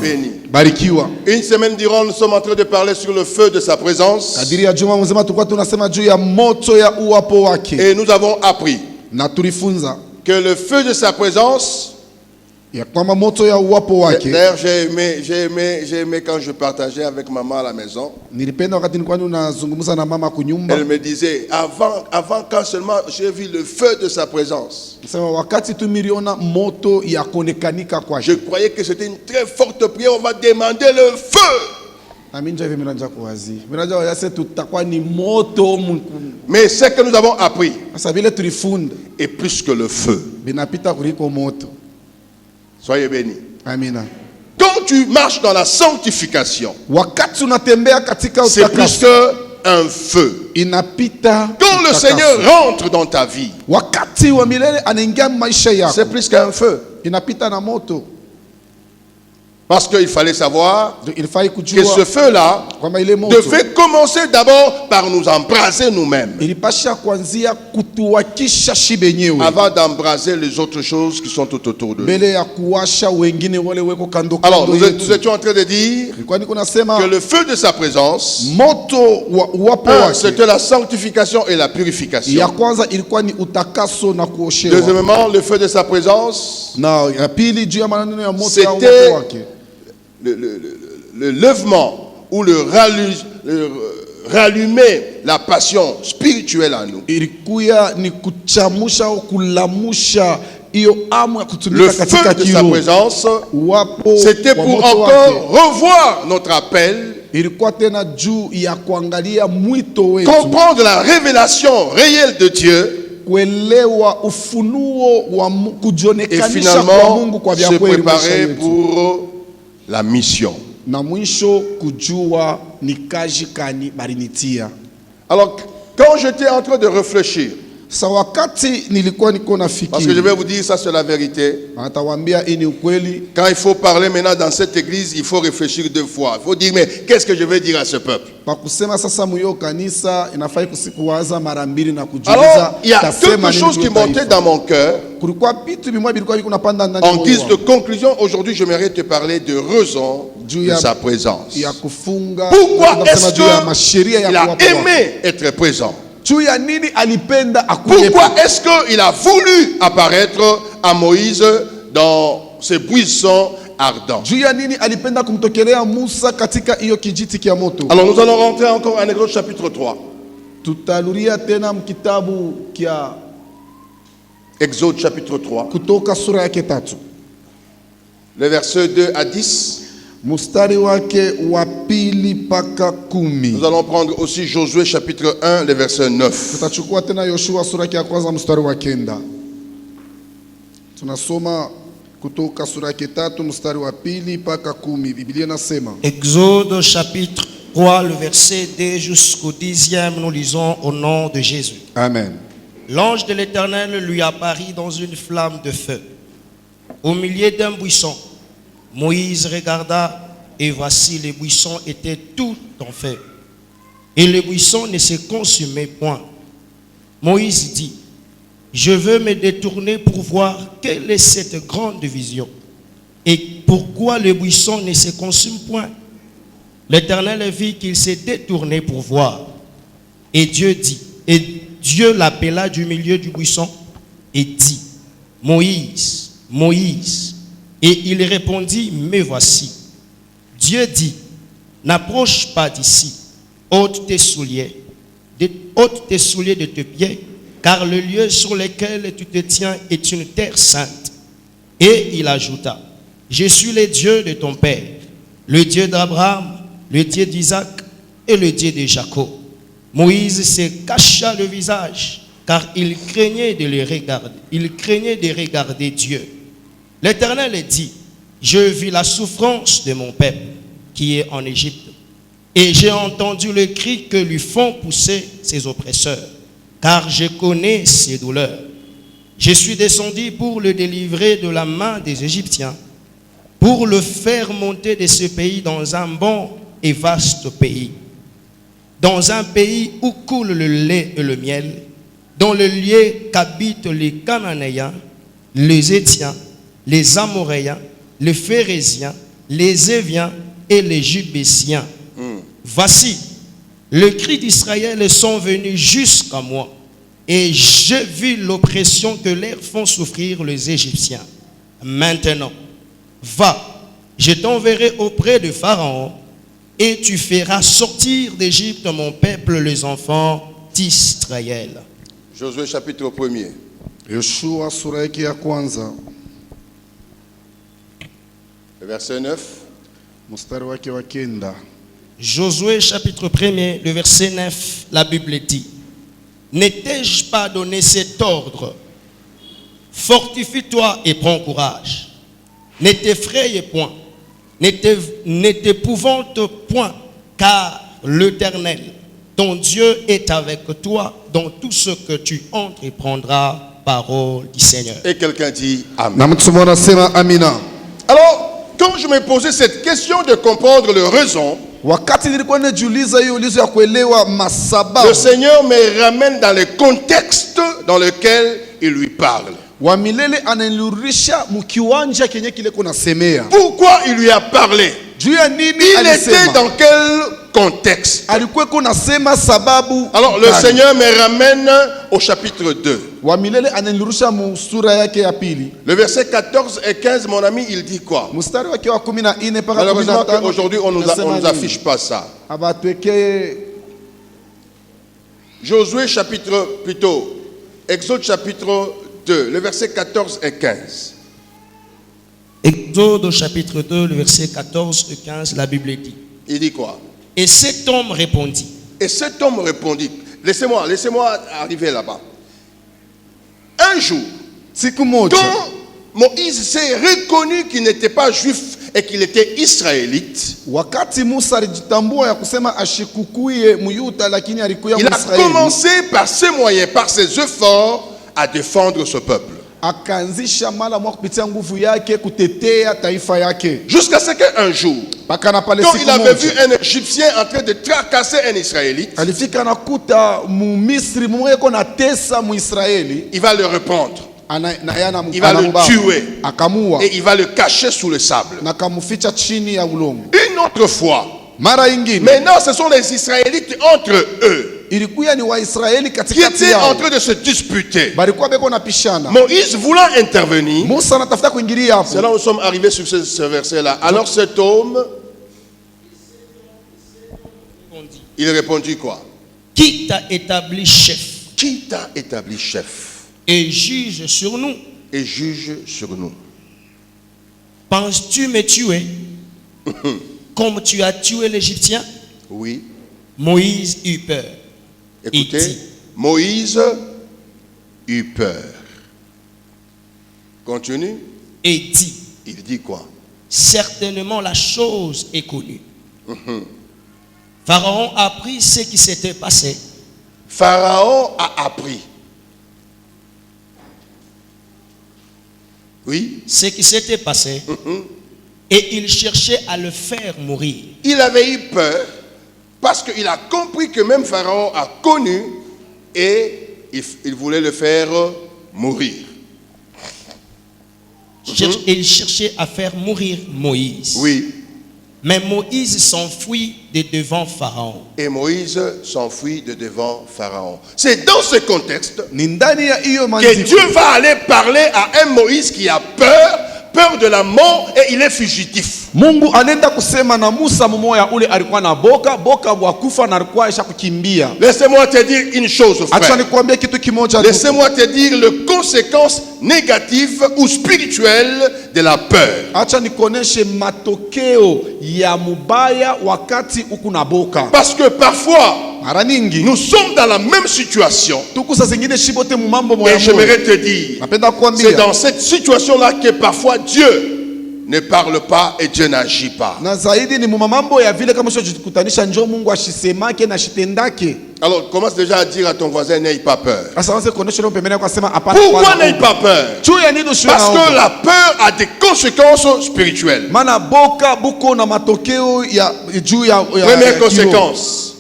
béni. Barikiwa. Une semaine durant, nous sommes en train de parler sur le feu de sa présence. Kadiri ya juma mzima tulikuwa tunasema juu ya moto ya uwapo wake. Et nous avons appris Na tulifunza que le feu de sa présence. ya kwamba moto ya uwapo wake. D'ailleurs, j'ai aimé quand je partageais avec maman à la maison. Nilipenda wakati nilikuwa ninazungumza na mama kunyumba. Elle me disait, avant quand seulement j'ai vu le feu de sa présence, Sema wakati tu miliona moto ya konekanika je kwake. croyais que c'était une très forte prière. On va demander le feu. Na mimi ndio hivi miranja kuwazi. Miranja yase tutakuwa ni moto Mais ce que nous avons appris sasa vile tulifunda est plus que le feu. binapita kuliko moto. Soyez bénis. Amina. Quand tu marches dans la sanctification, Wakati unatembea katika c'est plus qu'un feu. inapita. Quand le Seigneur rentre dans ta vie, wakati wa milele anaingia maisha yako c'est plus qu'un feu. inapita na moto. Parce qu'il fallait savoir Il fallait que ce kujua feu-là kwamba ile moto devait commencer d'abord par nous embraser nous-mêmes, ilipasha kuanzia kutuwakisha shibe yenyewe avant d'embraser les autres choses qui sont tout autour de nous. mbele ya kuwasha wengine wale weko kando Alors, kando nous yetu. étions en train de dire Ilikuwa niko nasema que le feu de sa présence, moto wa uwapo wake c'était la sanctification et la ya purification. kwanza ilikuwa ni utakaso na kuoshewa, Deuxièmement, le feu de sa présence, na ya pili juu ya maneno ya moto ya C'était- uwapo wake le lèvement ou le rallumer la passion spirituelle en nous. ilikuwa ni kuchamusha au kulamusha hiyo amu ya Le kutumika feu katika de sa kiroho. présence, Uwapo c'était wa pour moto wake encore revoir notre appel, ilikuwa tena juu ya kuangalia mwito wetu, comprendre la révélation réelle de Dieu kuelewa ufunuo wa et kujionekanisha kwa finalement Mungu kwa se vya kweli maisha préparer yetu, pour la mission. na mwisho kujua ni kazi kani barinitia. Alors, quand j'étais en train de réfléchir, Sa wakati nilikuwa niko parce que je nafikiri, vais vous dire ça, c'est la vérité. atawaambia hii ni ukweli. Quand il faut parler maintenant dans cette église, il faut réfléchir deux fois. Il faut dire, mais qu'est-ce que je vais dire à ce peuple? Kwa kusema sasa muyo kanisa inafai kuwaza mara mbili na Alors, kujiuliza il y a tasema quelque nini chose qui kwa montait taifa. dans mon cœur. Kulikuwa vitu bimwa bilikuwa biko napanda ndani En guise de moyo conclusion, aujourd'hui, j'aimerais te parler de raison de sa présence. ya kufunga. Pourquoi Tunasema est-ce juu ya masheria ya qu'il a kuwapo wake. aimé être présent? Juu ya nini alipenda akuwepo? Pourquoi est-ce qu'il a voulu apparaître à Moïse dans ces buissons ardents? Juu ya nini alipenda kumtokelea Musa katika hiyo kijiti kia moto? Alors nous allons rentrer encore en Exode chapitre 3. Tutaluria tena mkitabu kia Exode chapitre 3, Kutoka sura yake 3 les versets 2 à 10. mstari wake wa pili mpaka 10. Nous allons prendre aussi Josué chapitre 1, les versets 9. Tutachukua tena Yoshua sura yake ya kwanza mstari wa 9. Tunasoma Kutoka sura yake 3 mstari wa pili mpaka 10. Biblia inasema, Exode chapitre 3, le verset 2 jusqu'au 10e, nous lisons au nom de Jésus. Amen. L'ange de l'Éternel lui apparut dans une flamme de feu, au milieu d'un buisson. Moïse regarda, et voici les buissons étaient tout en feu, et le buisson ne se consumait point. Moïse dit, je veux me détourner pour voir quelle est cette grande vision, et pourquoi le buisson ne se consume point. L'Éternel vit qu'il s'est détourné pour voir, et Dieu l'appela du milieu du buisson et dit, Moïse, Moïse. Et il répondit, me voici. Dieu dit, n'approche pas d'ici, ôte tes souliers de tes pieds, car le lieu sur lequel tu te tiens est une terre sainte. Et il ajouta, je suis le Dieu de ton père, le Dieu d'Abraham, le Dieu d'Isaac et le Dieu de Jacob. Moïse se cacha le visage, car il craignait de le regarder. Il craignait de regarder Dieu. L'Éternel dit, je vis la souffrance de mon peuple qui est en Égypte, et j'ai entendu le cri que lui font pousser ses oppresseurs, car je connais ses douleurs. Je suis descendu pour le délivrer de la main des Égyptiens, pour le faire monter de ce pays dans un bon et vaste pays, dans un pays où coule le lait et le miel, dans le lieu qu'habitent les Cananéens, les Étiens, les Amoréens, les Phérésiens, les Éviens et les Jubésiens. Voici, le cri d'Israël sont venus jusqu'à moi, et j'ai vu l'oppression que leur font souffrir les Égyptiens. Maintenant, va, je t'enverrai auprès de Pharaon, et tu feras sortir d'Égypte mon peuple, les enfants d'Israël. Josué chapitre 1er. Yoshua sura yake ya kwanza Le verset 9. mstari wake wa kenda. Josué chapitre 1er, le verset 9, la Bible dit: Ne t'ai-je pas donné cet ordre? Fortifie-toi et prends courage. Ne t'effraie point, ne t'épouvante point, car l'Éternel, ton Dieu, est avec toi dans tout ce que tu entreprendras. Parole du Seigneur. Et quelqu'un dit Amen. Na mtu mmoja anasema amina. Alors, quand je me posais cette question de comprendre le raison, Wakati nilikuwa najiuliza hiyo ulizo ya kuelewa masababu, le Seigneur me ramène dans le contexte dans lequel il lui parle. wa milele ananirudisha mkiwanja kenye kile kunasemea. Pourquoi il lui a parlé? Juu ya nini Il était alisema? dans quel contexte? Alikuwa kunasema sababu. Alors, le gani? Seigneur me ramène au chapitre 2. Wa milele ananirudisha musura yake ya pili. Le verset 14 et 15, mon ami, il dit quoi? Mstari wake wa 14 mpaka Malheureusement 15. aujourd'hui, on nous affiche pas ça. Abatweke Josué chapitre, plutôt, Exode chapitre 2, le verset 14 et 15. Exode au chapitre 2, le verset 14 et 15, la Bible dit: Il dit quoi? Et cet homme répondit. Et cet homme répondit, laissez-moi arriver là-bas. Un jour, siku moja quand Moïse s'est reconnu qu'il n'était pas juif et qu'il était israélite, wakati Musa alijitambua ya kusema ashikukuye muyuta lakini alikuwa il a Mwisraeli, commencé par ses moyens, par ses efforts, à défendre ce peuple. akaanzisha mara moja kupitia nguvu yake kutetea taifa yake. Jusqu'à ce qu'un jour, Paka na pale quand siku il avait vu moja un Égyptien en train de tracasser un Israélite, alifika nakuta Mumisri mmoja iko na tesa Muisraeli, il va le reprendre il il va le tuer akamua et il va le cacher sous le sable. na kamuficha chini ya ulongo. Une autre fois, Mara ingine maintenant ce sont les Israélites entre eux ilikuwa ni Waisraeli qui katikati étaient en yao, train de se disputer. balikuwa beko na pishana. Moïse voulant intervenir, Musa anatafuta kuingilia c'est hapo. là où nous sommes arrivés sur ce verset-là. Alors cet homme, il répondit quoi? Qui t'a établi chef Qui t'a établi chef et juge sur nous? et juge sur nous? Penses-tu me tuer comme tu as tué l'Égyptien? Oui, Moïse eut peur. écoutez, Il dit. Moïse eut peur. Continue, Et dit: il dit quoi? Certainement la chose est connue. Pharaon apprit ce qui s'était passé. Pharaon a appris. Oui, Ce qui s'était passé. Et il cherchait à le faire mourir. il avait eu peur parce qu'il a compris que même Pharaon a connu et il voulait le faire mourir. Il cherchait à faire mourir Moïse. Oui, Mais Moïse s'enfuit de devant Pharaon. et Moïse s'enfuit de devant Pharaon. C'est dans ce contexte Ni ndani ya hiyo que maandiko Dieu va aller parler à un Moïse qui a peur de la mort et il est fugitif. Mungu anenda kusema na Musa mmoja ule alikuwa na boka wa kufa na alikuwa aisha kukimbia. Laissez-moi te dire une chose, Acha frère. nikwambie kitu kimoja tu. Laissez-moi te dire les conséquences négatives ou spirituelles de la peur. Acha nikoneshe matokeo ya mubaya wakati uko na boka. Parce que parfois, Mara nyingi nous sommes dans la même situation. tuko saa zingine shibote mu mambo moya Et j'aimerais te dire, napenda c'est kuambia dans cette situation-là que parfois Dieu ne parle pas et Dieu n'agit pas. na zaidi ni mu mambo ya vile kama sio jikutanisha njoo Mungu ashisemake na shitendake. Alors commence déjà à dire à ton voisin, n'aye pas peur. Sasa wanze kuonesha leo pembeni kwa sema hapana. Pourquoi n'aye pas peur? Juu ya nini usiwe Parce na que hofu? la peur a des conséquences spirituelles. Maana boka buko na matokeo ya juu ya Première conséquence,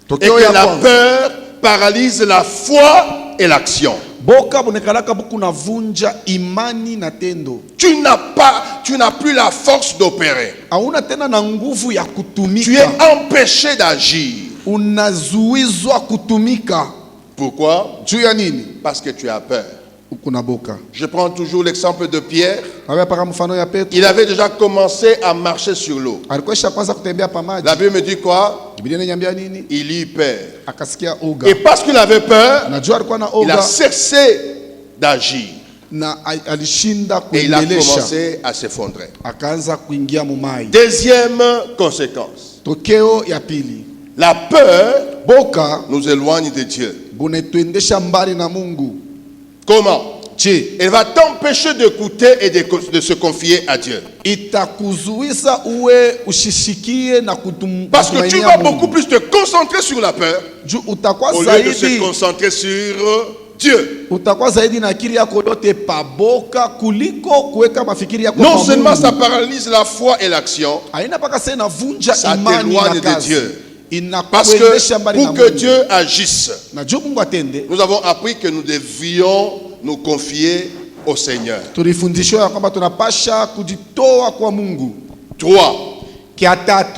et Tokeo que ya la kwanza. peur paralyse la foi et l'action. Boka bunekalaka buku na vunja imani na tendo. Tu n'as plus la force d'opérer. Hauna tena na nguvu ya kutumika. Tu es empêché d'agir. Unazuizwa kutumika. Pourquoi? Juu ya nini? Parce que tu as peur. Kuna boka. Je prends toujours l'exemple de Pierre. Il avait déjà commencé à marcher sur l'eau. La Bible me dit quoi? Il eut peur. Et parce qu'il avait peur, il a cessé d'agir. Et il a commencé à s'effondrer. Deuxième conséquence. La peur nous éloigne de Dieu. Comment? Elle va t'empêcher d'écouter et de se confier à Dieu. Parce que tu vas beaucoup plus te concentrer sur la peur au lieu de se concentrer sur Dieu. Non seulement ça paralyse la foi et l'action, ça t'éloigne de Dieu. Parce que pour que Dieu agisse, nous avons appris que nous devions nous confier au Seigneur. 3.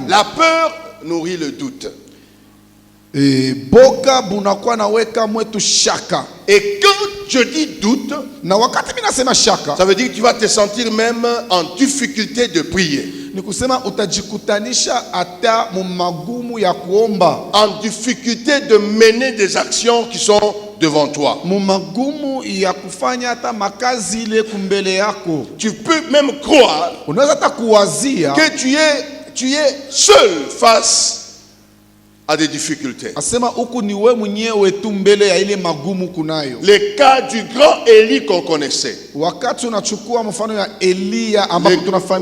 La peur nourrit le doute. Et quand je dis doute, ça veut dire que tu vas te sentir même en difficulté de prier. En difficulté de mener des actions qui sont devant toi. Tu peux même croire que tu es seul face à des difficultés. Les cas du grand Élie qu'on connaissait.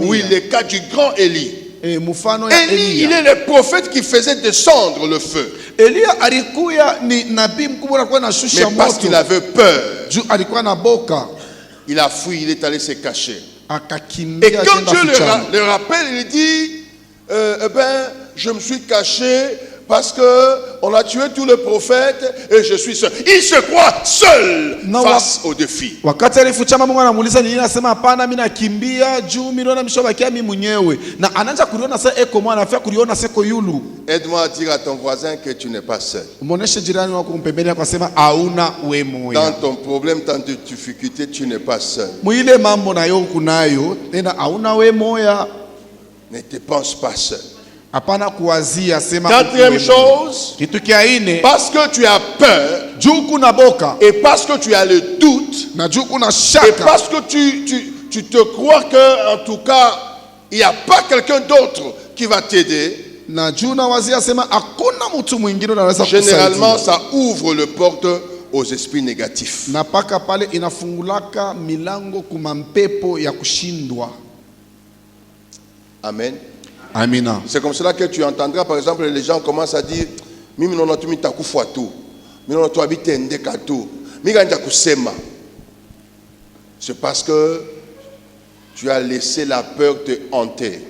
Oui, les cas du grand Élie. Élie, il est le prophète qui faisait descendre le feu. Mais parce qu'il avait peur, il a fui, il est allé se cacher. Et quand Dieu le rappelle, il dit, je me suis caché parce que on a tué tous les prophètes et je suis seul. Il se croit seul face au défi. Aide-moi à dire à ton voisin que tu n'es pas seul. Dans ton problème, dans tes difficultés, tu n'es pas seul. Ne te pense pas seul. Quatrième chose, parce que tu as peur, et parce que tu as le doute, et parce que tu te crois que en tout cas il n'y a pas quelqu'un d'autre qui va t'aider, généralement ça ouvre le porte aux esprits négatifs. Amen. Amina. C'est comme cela que tu entendras, par exemple, les gens commencent à dire c'est parce que tu as laissé la peur te hanter.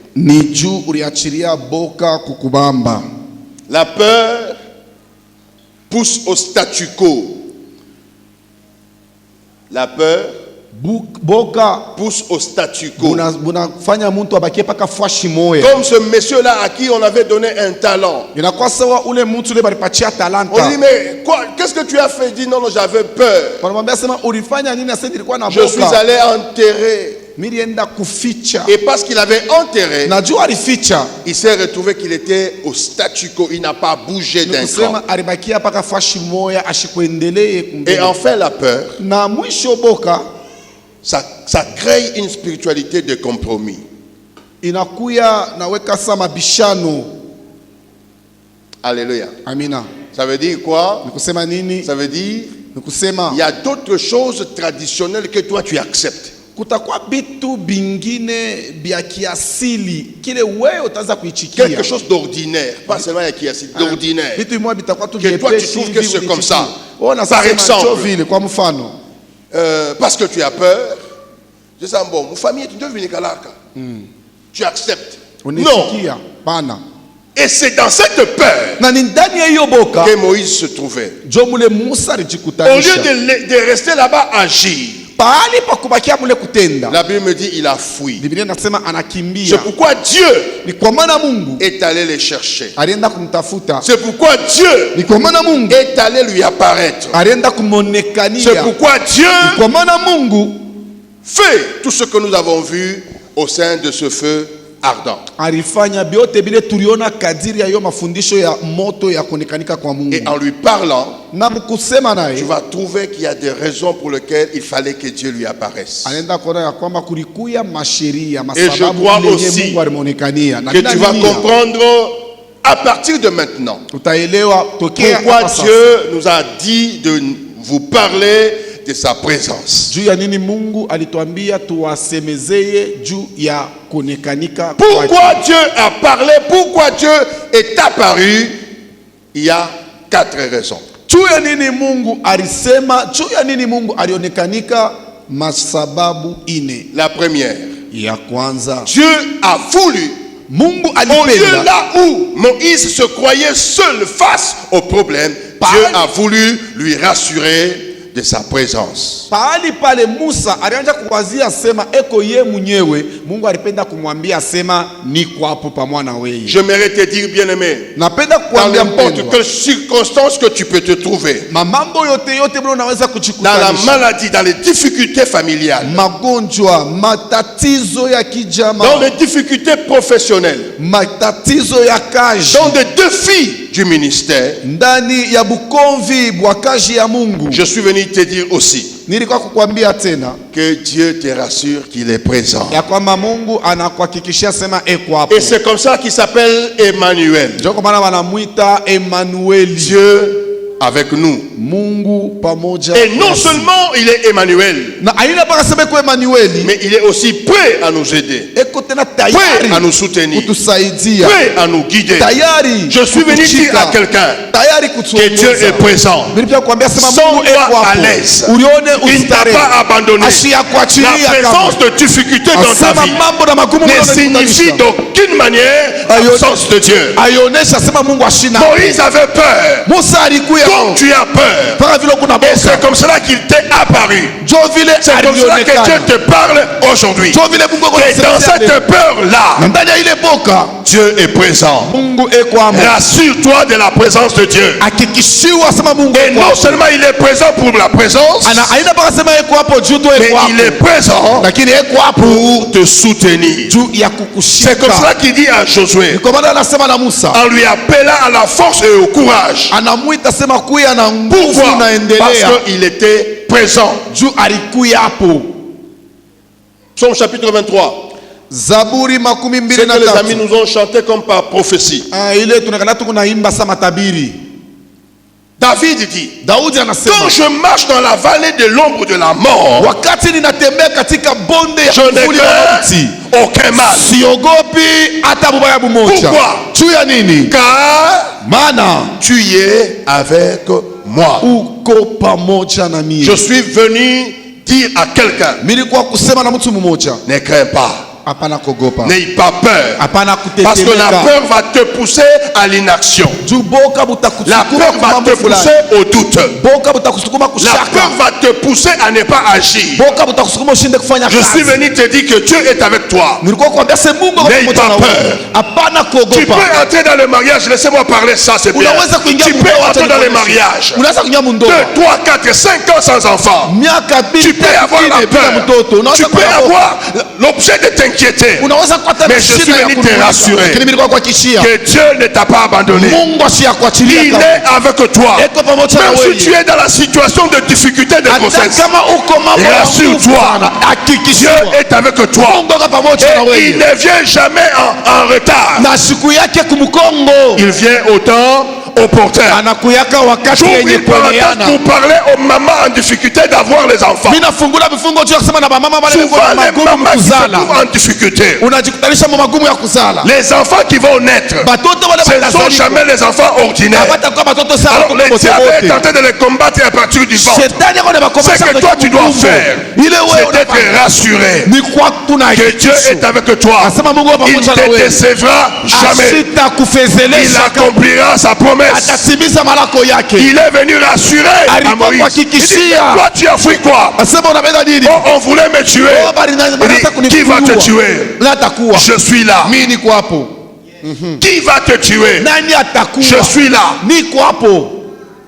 La peur pousse au statu quo. La peur pousse au statu quo. Comme ce monsieur-là à qui on avait donné un talent. On dit, mais quoi, qu'est-ce que tu as fait? Il dit, non, j'avais peur. Je suis allé enterrer. Et parce qu'il avait enterré, il s'est retrouvé qu'il était au statu quo. Il n'a pas bougé d'un cran. Et enfin la peur, ça crée une spiritualité de compromis. Alléluia. Amina. Ça veut dire quoi? Ça veut dire il y a d'autres choses traditionnelles que toi tu acceptes. Quelque chose d'ordinaire, pas seulement d'ordinaire, que toi tu trouves que c'est comme ça. Par exemple, parce que tu as peur, je dis bon, ma famille tu dois venir à l'arc. Tu acceptes. Non. Et c'est dans cette peur que Moïse se trouvait. Au lieu de rester là-bas agir, la Bible me dit il a fui. C'est pourquoi Dieu est allé les chercher. C'est pourquoi Dieu est allé lui apparaître. C'est pourquoi Dieu fait tout ce que nous avons vu au sein de ce feu ardent. Et en lui parlant, tu vas trouver qu'il y a des raisons pour lesquelles il fallait que Dieu lui apparaisse. Et je crois aussi que tu vas comprendre à partir de maintenant pourquoi Dieu nous a dit de vous parler de sa présence. Pourquoi Dieu a parlé, pourquoi Dieu est apparu? Il y a 4 raisons. La première, Dieu a voulu, au lieu là où Moïse se croyait seul face au problème, Dieu a voulu lui rassurer de sa présence. J'aimerais te dire, bien-aimé, dans n'importe quelle circonstance que tu peux te trouver, dans la maladie, dans les difficultés familiales, dans les difficultés professionnelles, dans des défis du ministère, je suis venu te dire aussi que Dieu te rassure qu'il est présent. Et c'est comme ça qu'il s'appelle Emmanuel. Dieu avec nous. Et non seulement il est Emmanuel, mais il est aussi prêt à nous aider, prêt à nous soutenir, prêt à nous guider. Je suis venu dire à quelqu'un que Dieu est présent. Sens-toi à l'aise. Il ne t'a pas abandonné. La présence de difficultés dans ta vie ne signifie d'aucune manière l'absence de Dieu. Moïse avait peur. Comme tu as peur. Et c'est comme cela qu'il t'est apparu. C'est comme cela que Dieu te parle aujourd'hui. Et dans cette peur-là, Dieu est présent. Rassure-toi de la présence de Dieu. Et non seulement il est présent pour la présence, mais il est présent pour te soutenir. C'est comme cela qu'il dit à Josué, en lui appelant à la force et au courage. Pourquoi? Parce qu'il était présent. Psaume chapitre 23. C'est que les amis nous ont chanté comme par prophétie. David dit, quand je marche dans la vallée de l'ombre de la mort, je ne crains aucun mal. Pourquoi? Car tu es avec moi. Je suis venu dire à quelqu'un, ne crains pas. N'aie pas peur. Parce que la peur va te pousser à l'inaction. La peur va te pousser au doute. La peur va te pousser à ne pas agir. Je suis venu te dire que Dieu est avec toi. N'aie pas peur. Tu peux entrer dans le mariage. Laissez-moi parler ça, c'est bien. Tu peux entrer dans le mariage 2, 3, 4, 5 ans sans enfant. Tu peux avoir la peur. Tu peux avoir l'objet de t'inquiéter. Mais je suis venu te rassurer que Dieu ne t'a pas abandonné. Il est avec toi. Même si tu es dans la situation de difficulté de grossesse, rassure-toi, Dieu est avec toi. Et il ne vient jamais en retard. Il vient au temps opportun. J'ouvre une parenthèse pour parler aux mamans en difficulté d'avoir les enfants. Souvent les mamans qui se trouvent en difficulté, les enfants qui vont naître, ce ne sont jamais les enfants ordinaires. Alors le diable est tenté de les combattre à partir du ventre. Ce que toi tu dois faire, c'est d'être rassuré que Dieu est avec toi. Il ne te décevra jamais. Il accomplira sa promesse. Il est venu rassurer à Moïse. Il dit, toi tu as fui quoi? Oh, on voulait me tuer. Il dit, qui va te tuer? Je suis là. Qui va te tuer? Je suis là.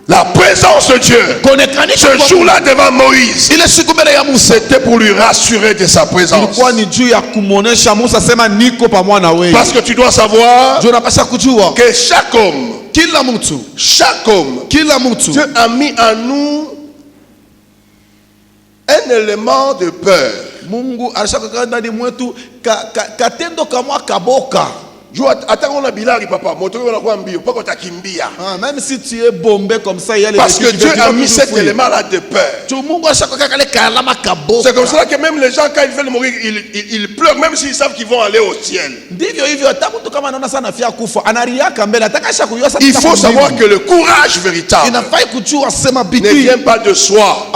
La présence de Dieu, ce jour-là devant Moïse, c'était pour lui rassurer de sa présence. Parce que tu dois savoir que chaque homme, Dieu a mis en nous un élément de peur. Même si tu es bombé comme ça, il y a les parce que Dieu a mis cet élément-là de peur. C'est comme ça que même les gens, quand ils veulent mourir, ils pleurent, même s'ils savent qu'ils vont aller au ciel. Il faut savoir que le courage véritable ne vient pas de soi.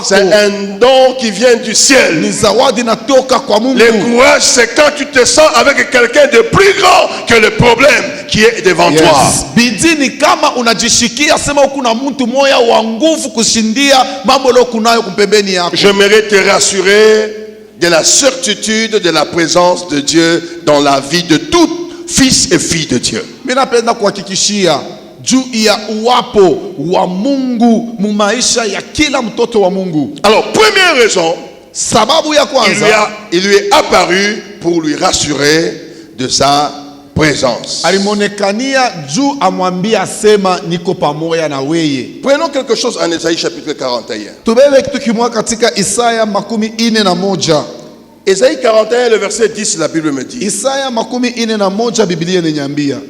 C'est un don qui vient du ciel. Le courage, c'est quand tu te sens avec quelqu'un de plus grand que le problème qui est devant toi. J'aimerais te rassurer de la certitude de la présence de Dieu dans la vie de tout fils et fille de Dieu. Alors, première raison, il lui est apparu pour lui rassurer de sa présence. Prenons quelque chose en Ésaïe chapitre 41. Ésaïe 41, le verset 10, la Bible me dit: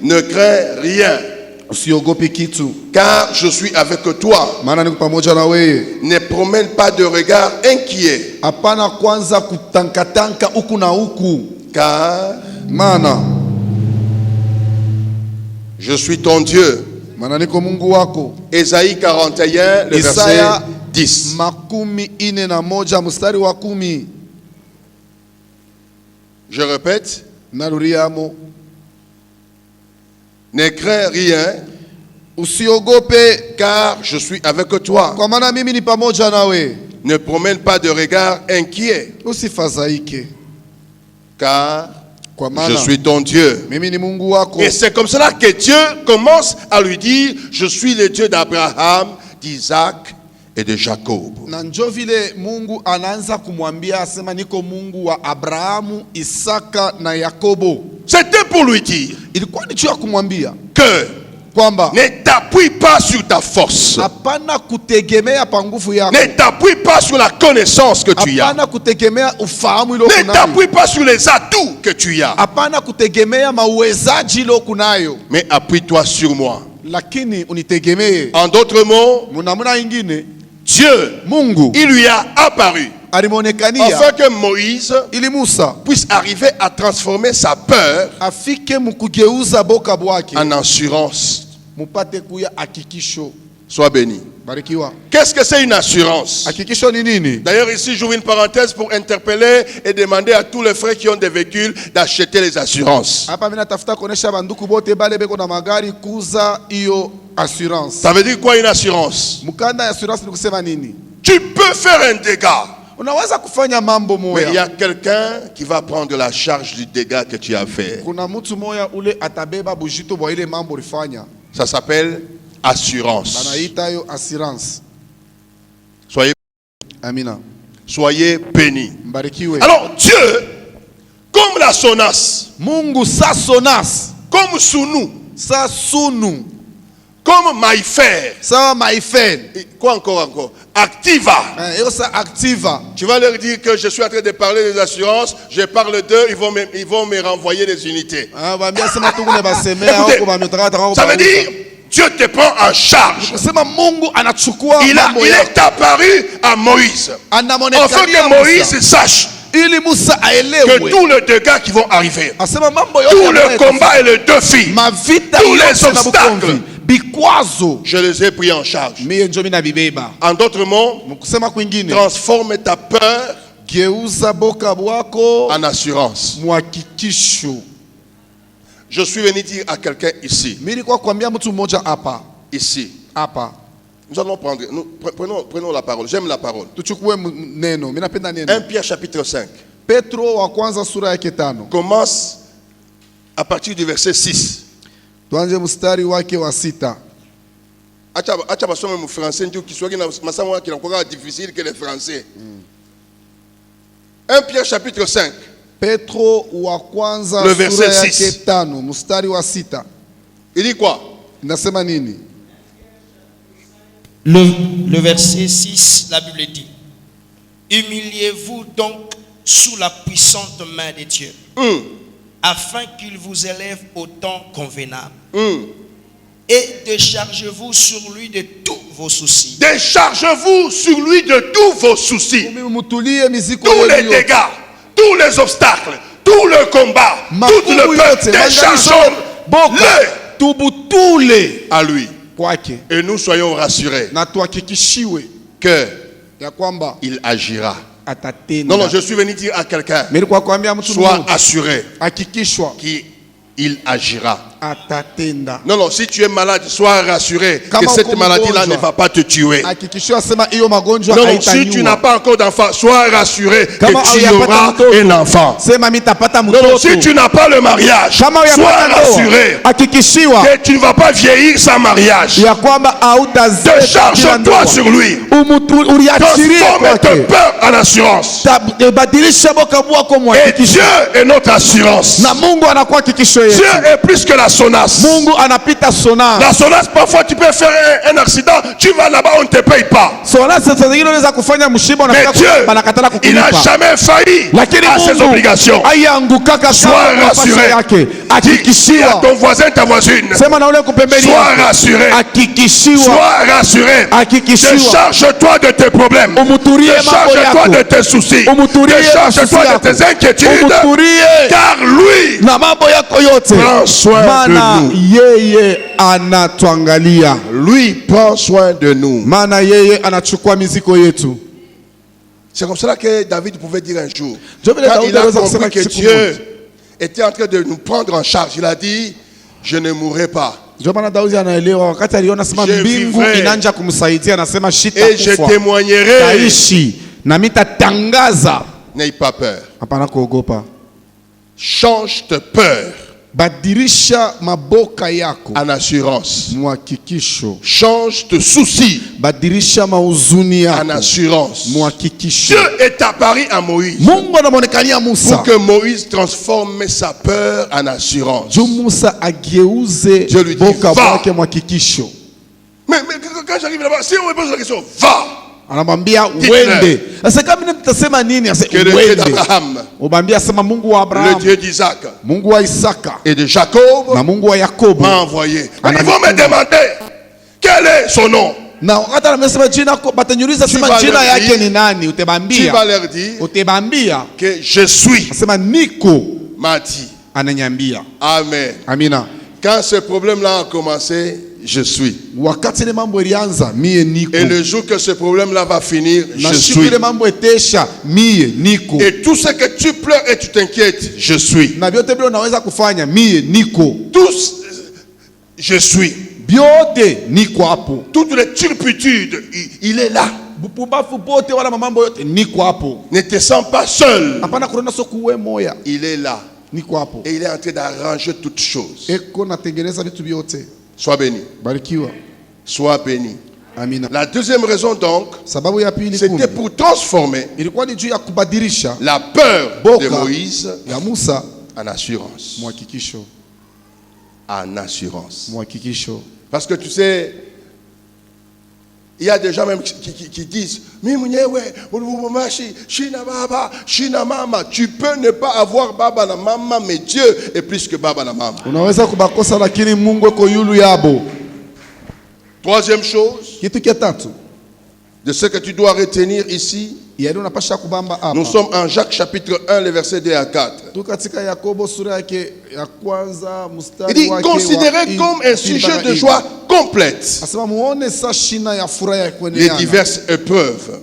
ne crains rien, car je suis avec toi. Ne promène pas de regard inquiet, car je suis ton Dieu. Ésaïe 41, le verset 10. Je répète. Ne crains rien, car je suis avec toi. Ne promène pas de regard inquiet, car je suis ton Dieu. Et c'est comme cela que Dieu commence à lui dire: je suis le Dieu d'Abraham, d'Isaac et de Jacob. C'était pour lui dire que ne t'appuie pas sur ta force. Ne t'appuie pas sur la connaissance que tu as. Ne t'appuie pas sur les atouts que tu as. Mais appuie-toi sur moi. En d'autres mots, Dieu, il lui a apparu afin que Moïse puisse arriver à transformer sa peur en assurance. Sois béni. Qu'est-ce que c'est une assurance? D'ailleurs ici j'ouvre une parenthèse pour interpeller et demander à tous les frères qui ont des véhicules d'acheter les assurances. Ça veut dire quoi une assurance? Tu peux faire un dégât, mais il y a quelqu'un qui va prendre la charge du dégât que tu as fait. Ça s'appelle assurance. Soyez bénis. Alors Dieu, comme la sonasse, comme Sunu, comme Maïfer. Quoi encore? Activa. Tu vas leur dire que je suis en train de parler des assurances. Je parle d'eux, ils vont me renvoyer des unités. Écoutez, ça veut dire Dieu te prend en charge. Il est apparu à Moïse. Afin que Moïse sache que tous les dégâts qui vont arriver, tout le combat et le défi, tous les obstacles, je les ai pris en charge. En d'autres mots, transforme ta peur en assurance. Je suis venu dire à quelqu'un ici. Ici. Nous allons prendre. Prenons la parole. J'aime la parole. 1 Pierre chapitre 5. Commence à partir du verset 6. Acha basome mu français ndio Kiswahili na masomo yake yanakuwa difficile que les français. 1 Pierre chapitre 5. Petro wa kwanza le verset 6. Mstari wa 6. Il dit quoi? Inasema nini? Le verset 6, la Bible dit: humiliez-vous donc sous la puissante main de Dieu, afin qu'il vous élève au temps convenable. Et déchargez-vous sur lui de tous vos soucis. Déchargez-vous sur lui de tous vos soucis. Tous les dégâts, tous les obstacles, tout le combat, tout le peuple, déchargeons-le à lui. Et nous soyons rassurés qu'il agira. Non, je suis venu dire à quelqu'un, sois assuré qu'il agira. Non, si tu es malade, sois rassuré que cette maladie-là ne va pas te tuer. Non, si tu n'as pas encore d'enfant, sois rassuré que tu auras un enfant. Non, si tu n'as pas le mariage, sois rassuré que tu ne vas pas vieillir sans mariage. Décharge-toi sur lui. Transforme tes peurs en assurance. Et Dieu est notre assurance. Dieu est plus que la sonasse. La sonasse, parfois tu peux faire un accident, tu vas là-bas, on ne te paye pas. Mais Dieu, il n'a jamais failli à ses obligations. Sois rassuré. Dis à ton voisin, ta voisine, sois rassuré. Sois rassuré. Décharge-toi de tes problèmes. Décharge-toi de tes soucis. Décharge-toi de tes inquiétudes. Car lui prend soin de nous. Lui prend soin de nous. C'est comme cela que David pouvait dire un jour, quand il a compris que Dieu était en train de nous prendre en charge, il a dit: je ne mourrai pas. Je vivrai et je témoignerai. N'aie pas peur. Change de peur en assurance. Change de souci en assurance. Dieu est apparu à Moïse pour que Moïse transforme sa peur en assurance. Dieu lui dit: va. Mais quand j'arrive là-bas, si on me pose la question, va. Anamwambia uende. Sasa kama nitasema nini? Asa uende. Le Dieu d'Isaac, Mungu wa Isaka et de Jacob, na Mungu wa Yakobo m'a envoyé. Ils vont me demander quel est son nom. Na wakati anasema jina batanyuliza sema jina yake ni nani, utebambia. Tu vas leur dire que je suis. Sema niko m'a dit. Ananyambia. Amen. Amina. Quand ce problème-là a commencé, je suis. Et le jour que ce problème-là va finir, je suis. Et tout ce que tu pleures et tu t'inquiètes, je suis. Tous, je suis. Toutes les turpitudes, il est là. Ne te sens pas seul. Il est là. Et il est en train d'arranger toutes choses. Sois béni. Sois béni. La deuxième raison donc, c'était pour transformer la peur de Moïse en assurance. En assurance. Parce que tu sais, il y a des gens même qui disent: tu peux ne pas avoir baba na mama, mais Dieu est plus que baba na mama. Troisième chose, de ce que tu dois retenir ici, nous sommes en Jacques chapitre 1, les versets 2 à 4. Il dit, considérez comme un sujet de joie complète les diverses épreuves.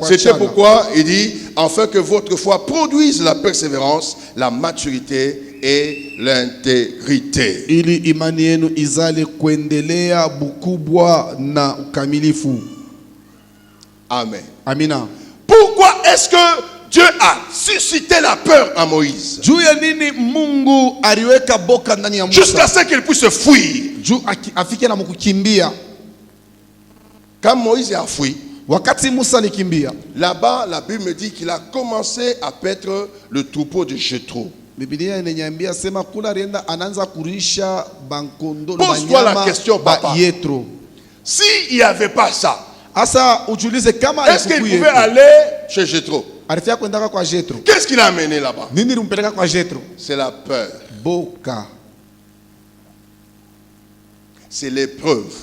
C'était pourquoi il dit, afin que votre foi produise la persévérance, la maturité et l'intégrité. Amen. Amina. Pourquoi est-ce que Dieu a suscité la peur à Moïse? Jusqu'à ce qu'il puisse fuir. Quand Moïse a fui, là-bas, la Bible me dit qu'il a commencé à paître le troupeau de Jéthro. Pose-toi la question, papa. S'il n'y avait pas ça, est-ce qu'il pouvait aller chez Jéthro? Qu'est-ce qu'il a amené là-bas? C'est la peur. C'est l'épreuve.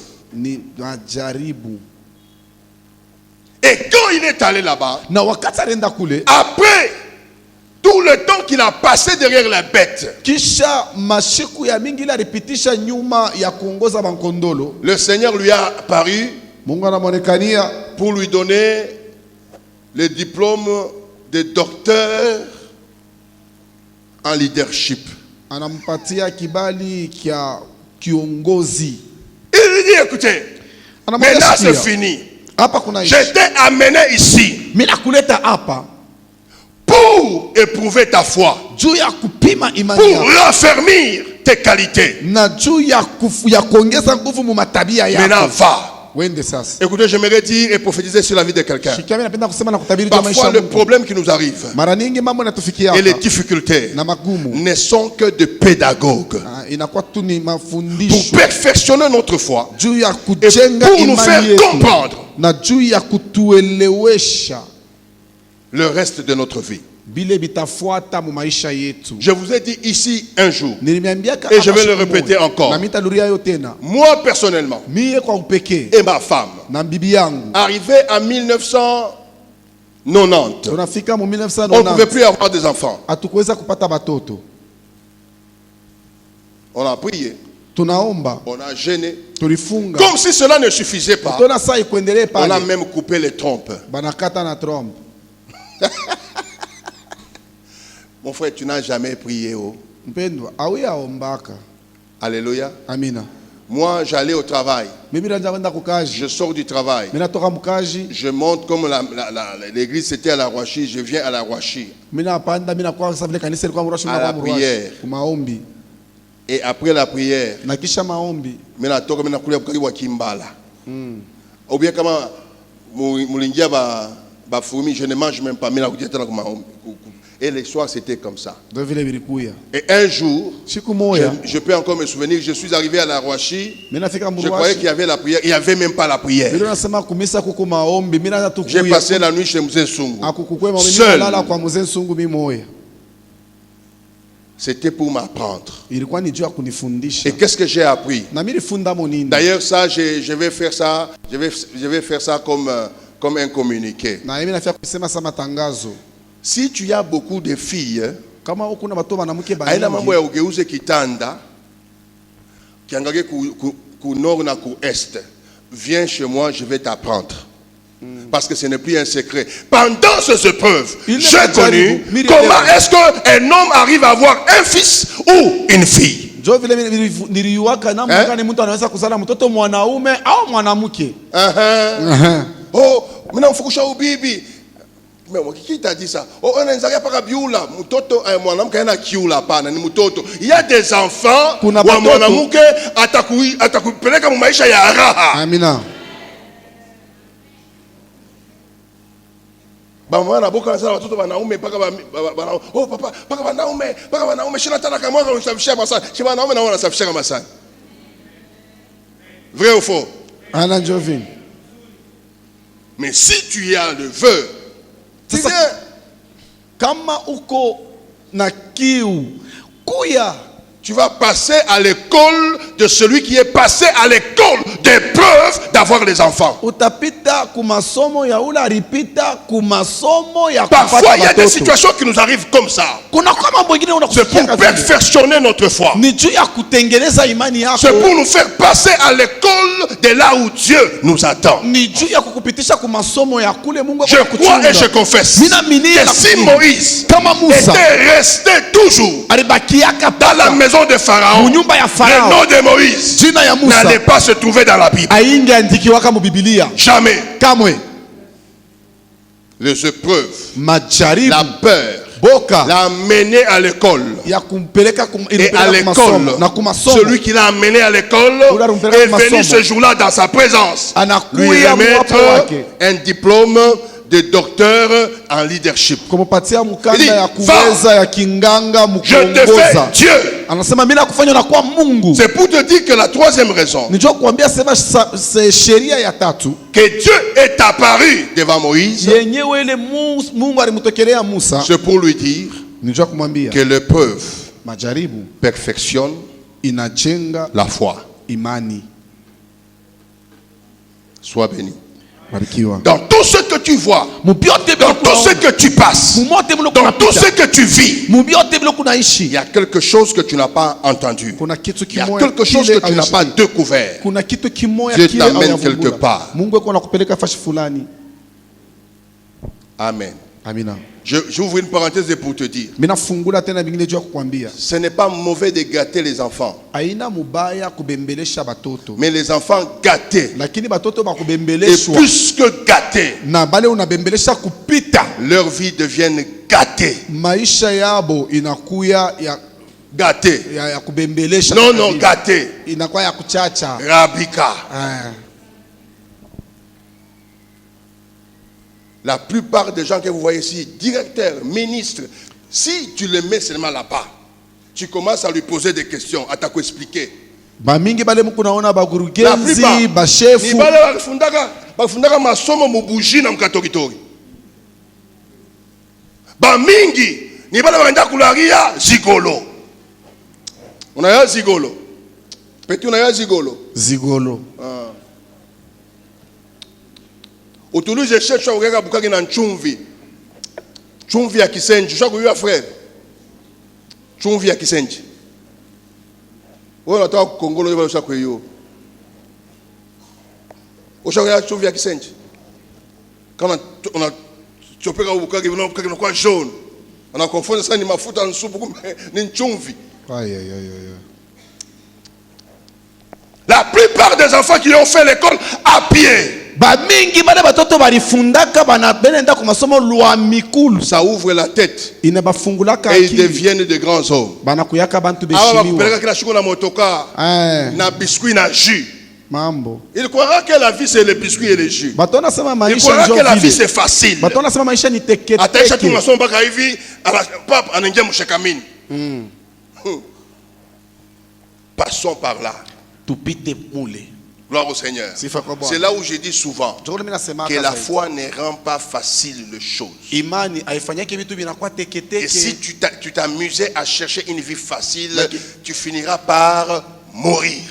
Et quand il est allé là-bas, après tout le temps qu'il a passé derrière la bête, le Seigneur lui a apparu pour lui donner le diplôme de docteur en leadership. Il lui dit, écoutez, maintenant c'est fini. Je t'ai amené ici pour éprouver ta foi, pour raffermir tes qualités. Maintenant va. Écoutez, j'aimerais dire et prophétiser sur la vie de quelqu'un. Parfois, le problème qui nous arrive et les difficultés ne sont que de pédagogues pour perfectionner notre foi et pour nous faire comprendre le reste de notre vie. Je vous ai dit ici un jour, et je vais le répéter encore. Moi personnellement, et ma femme, arrivé en 1990, on ne pouvait plus avoir des enfants. On a prié, on a gêné. Comme si cela ne suffisait pas, on a même coupé les trompes. Mon frère, tu n'as jamais prié. Alléluia. Amina. Moi, j'allais au travail. Je sors du travail. Je monte comme l'église c'était à la Rouachi. Je viens à la Rouachi. À la prière. Et après la prière, ou bien comment je ne mange même pas. Et les soirs, c'était comme ça. Et un jour, je peux encore me souvenir, je suis arrivé à la Rouachi. Je croyais qu'il y avait la prière. Il n'y avait même pas la prière. J'ai passé la nuit chez Mouzen Sungu. Seul. C'était pour m'apprendre. Et qu'est-ce que j'ai appris? D'ailleurs, ça, je vais faire ça. Je vais faire ça comme un communiqué. Si tu as beaucoup de filles, aina mambo ya ugeuze kitanda kiangalie ku nord na ku est, viens chez moi, je vais t'apprendre. Parce que ce n'est plus un secret. Pendant ces épreuves, j'ai connu comment est-ce qu'un homme arrive à avoir un fils ou une fille. Oh, maintenant fukusha ubibi. Mais qui t'a dit ça? Il y a des enfants Amina. Vrai ou faux? Mais si tu as le vœu, kama uko na kiu kuya, tu tu vas passer à l'école de celui qui est passé à l'école des preuves d'avoir les enfants. Parfois, il y a des situations qui nous arrivent comme ça. C'est pour perfectionner notre foi. C'est pour nous faire passer à l'école de là où Dieu nous attend. Je crois et je confesse que si Moïse était resté toujours dans la maison de Pharaon, le nom de Moïse n'allait pas se trouver dans la Bible. Jamais. Les épreuves, la peur l'a amené à l'école. Et à l'école, celui qui l'a amené à l'école est venu ce jour-là dans sa présence lui remettre un diplôme de docteur en leadership. Il dit, je te fais Dieu. C'est pour te dire que la troisième raison que Dieu est apparu devant Moïse, c'est pour lui dire que l'épreuve perfectionne la foi. Sois béni. Dans tout ce que tu vois, dans tout ce que tu passes, dans tout ce que tu vis, il y a quelque chose que tu n'as pas entendu. Il y a quelque chose que tu n'as pas découvert. Dieu t'amène quelque part. Amen. J'ouvre une parenthèse pour te dire, ce n'est pas mauvais de gâter les enfants, mais les enfants gâtés et plus que gâtés, leur vie devient gâtée. Gâté. Non, gâté. Rabika. La plupart des gens que vous voyez ici, directeurs, ministres, si tu les mets seulement là-bas, tu commences à lui poser des questions, à t'expliquer. La plupart, zigolo. On a zigolo. Petit, on a zigolo. Au Toulouse, je cherche à regarder Bukaki dans Chumvi. Chumvi à Kisenji. Je crois que frère. Chumvi à Kisenji. On attend Congo, le Chaque yo. Au Chaque Chumvi à Kisenji. Quand on a chopé à Bukaki, on a quoi jaune. On a confondu ça, ni ma fout en soupe, ni Chumvi. La plupart des enfants qui ont fait l'école à pied. Ça ouvre la tête et ils deviennent de grands hommes. Il croira que la vie c'est le biscuit et le jus. Il croira que la vie c'est facile. Passons par là. Gloire au Seigneur. C'est là où je dis souvent que la foi ne rend pas facile les choses. Et si tu t'amusais à chercher une vie facile, tu finiras par mourir.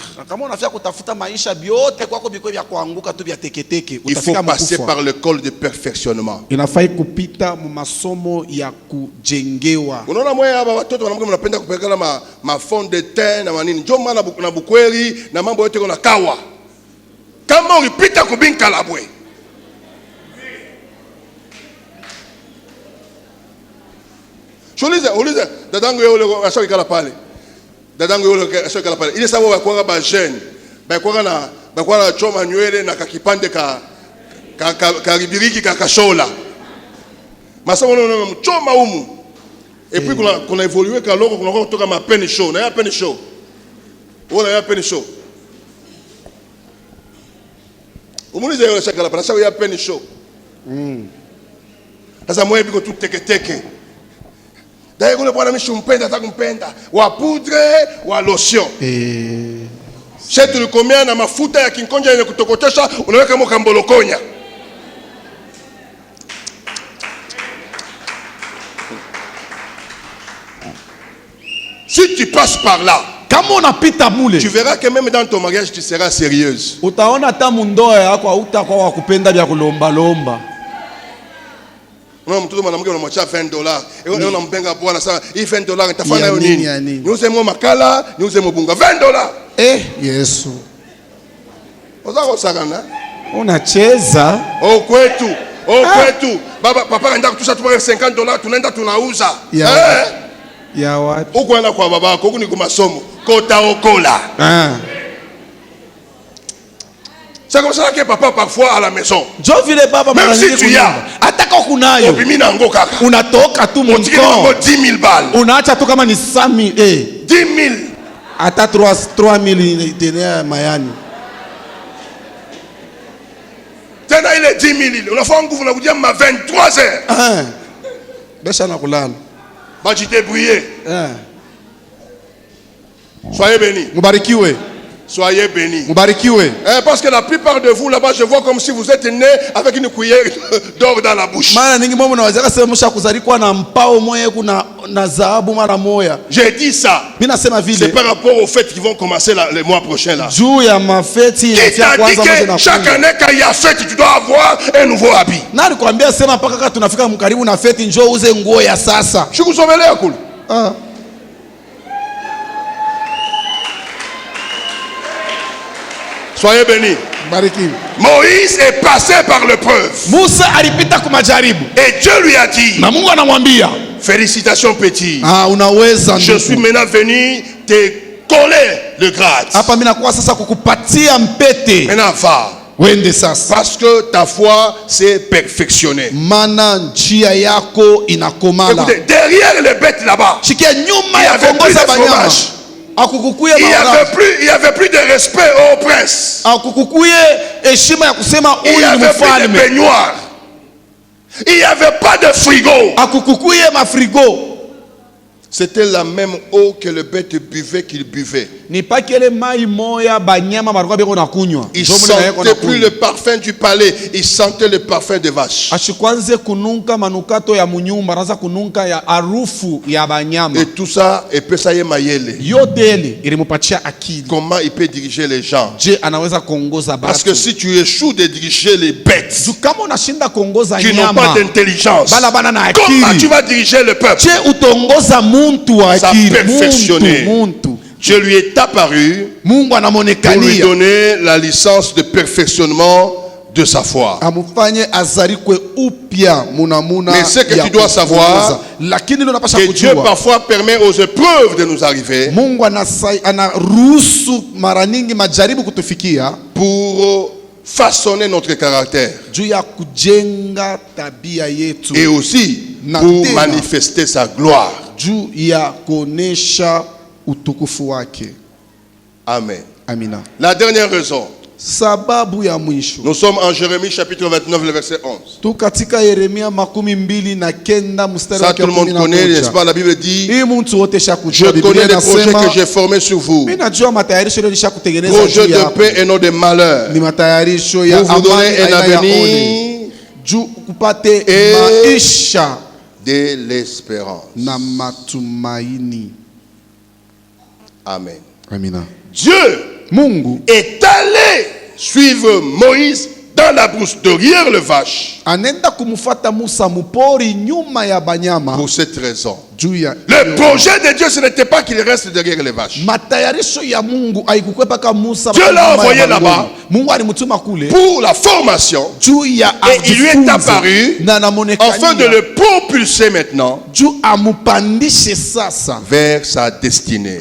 Il faut passer par l'école de perfectionnement. Kama ulipita kubinka labwe. Ulize dadangu yule ashakala pale. Ile sababu ya kuanga ba jeune. Ba kuanga na choma nywele na kakipande ka ribiriki kakashola. Masomo no mchoma humu. Et puis qu'on a évolué ka loko kuna kutoka ma pen show. Na ya pen show. Wala ya pen show. Umulize yule shakala pala sawa ya pen show. Sasa mwe biko tu teke. D'ailleurs kule bwana mishumpenda atakumpenda wa poudre wa lotion. Shetu tulikomea na mafuta ya kinkonja yenye kutokotesha unaweka moka mbolokonya. Si tu passes par là, kama unapita mule, tu verras que même dans ton mariage, tu seras sérieuse. utaona hata mundoa yako utakuwa wa kupenda vya kulomba lomba. Non, mtu mwanamke unamwacha $20 et on unampenga bwana sana, hii $20 nitafanya nayo nini? Niuze mwa makala, niuze mbunga $20. Yesu. Ozako sakana. Unacheza? Kwetu. Baba papa anaenda kutusha tupa $50, tunaenda tunauza. Ya wapi? Huko anaenda kwa baba yako, huko ni kwa masomo. Kota okola. C'est comme ça que papa parfois à la maison. Même si tu y as, kunayo unatoka tu mkono 10,000 balles. Unaacha tu kama ni 100,000 10,000 hata 3,000 tena mayani. Tena ile 10,000 unafanya nguvu na kujia ma 23h. Besha na kulala. Ba tu débrouiller. Soyez bénis. Mubarikiwe. Soyez bénis. Mubarikiwe. Parce que la plupart de vous là-bas, je vois comme si vous êtes nés avec une cuillère d'or dans la bouche. J'ai dit ça. C'est par rapport au fait qu'ils vont commencer le mois prochain là. Qui t'a dit que chaque année quand il y a fête, tu dois avoir un nouveau habit. Je vous emmène à cool. Soyez bénis. Moïse est passé par l'épreuve. Et Dieu lui a dit, félicitations petit. Je suis maintenant venu te coller le grade. Maintenant va. Parce que ta foi s'est perfectionnée. Écoutez, derrière les bêtes là-bas, il y avait plus de fromage. Il y avait plus de respect au prince. Il y avait plus de baignoire. Il n'y avait pas de frigo. C'était la même eau que le bête buvait qu'il buvait. Il sentait plus le parfum du palais, il sentait le parfum des vaches. Et tout ça, et peut ça y mayele. Comment il peut diriger les gens? Parce que si tu échoues de diriger les bêtes qui n'ont pas d'intelligence, comment tu vas diriger le peuple? Ça perfectionné. Dieu lui est apparu pour lui donner la licence de perfectionnement de sa foi. Mais ce que tu dois savoir, que Dieu parfois permet aux épreuves de nous arriver pour façonner notre caractère et aussi pour manifester sa gloire. Amen. Amina. La dernière raison. Nous sommes en Jérémie chapitre 29, le verset 11. Ça tout le monde connaît, n'est-ce pas? La Bible dit, je connais les projets que j'ai formés sur vous. Projets de paix et non de malheur. Pour vous donner un avenir et de l'espérance. Amen. Amina. Dieu est allé suivre Moïse dans la brousse derrière le vache. Pour cette raison. Le projet de Dieu, ce n'était pas qu'il reste derrière les vaches. Dieu l'a envoyé là-bas pour la formation. Et il lui est apparu afin de le propulser maintenant vers sa destinée.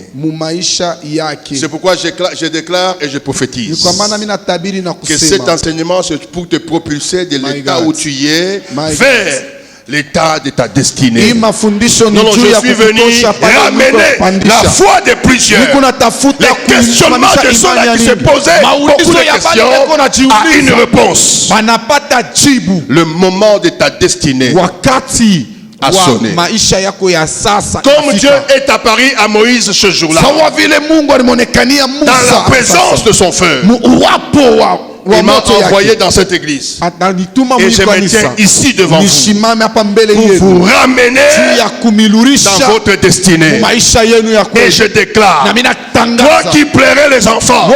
C'est pourquoi je déclare et je prophétise que cet enseignement, c'est pour te propulser de l'état où tu es vers l'état de ta destinée. Non, je suis venu ramener la foi de plusieurs. Les questionnements de ceux qui se posaient beaucoup de questions à une réponse. Le moment de ta destinée a sonné. Comme Dieu est apparu à Moïse ce jour-là, dans la présence de son frère, Il m'a envoyé dans cette église. Et je me tiens ici devant vous pour vous ramener dans votre destinée. Et je déclare, toi qui plairais les enfants,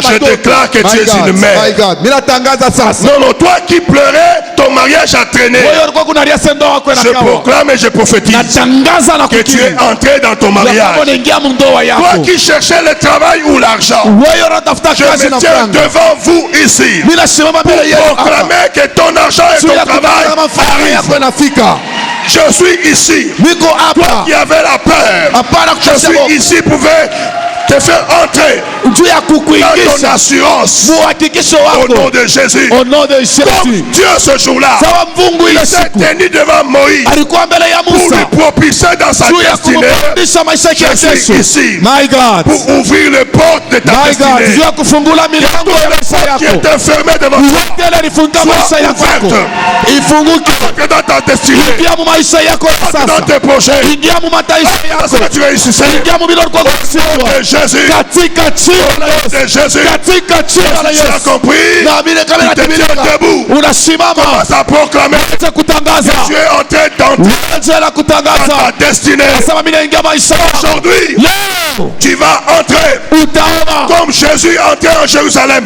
je déclare que tu es une mère. Non, toi qui pleurais, ton mariage a traîné. Je proclame et je prophétise que tu es entré dans ton mariage. Toi qui cherchais le travail ou l'argent, je me tiens devant vous ici pour proclamer que ton argent et ton travail arrivent. Je suis ici. Toi qui avais la peur, je suis ici pour te faire entrer dans ton assurance au nom de Jésus. Comme Dieu ce jour-là, il s'est tenu devant Moïse pour lui propulser dans sa destinée. Je suis ici pour ouvrir les portes de ta destinée. Qui est fermée devant toi soit ouverte. Entre dans ta destinée, entre dans tes projets, entre dans tu réussissais. Jésus, de Jésus, tu as compris, tu te tiens debout, commence à proclamer que tu es en train d'entrer dans ta destinée. Aujourd'hui, tu vas entrer comme Jésus entrait en Jérusalem.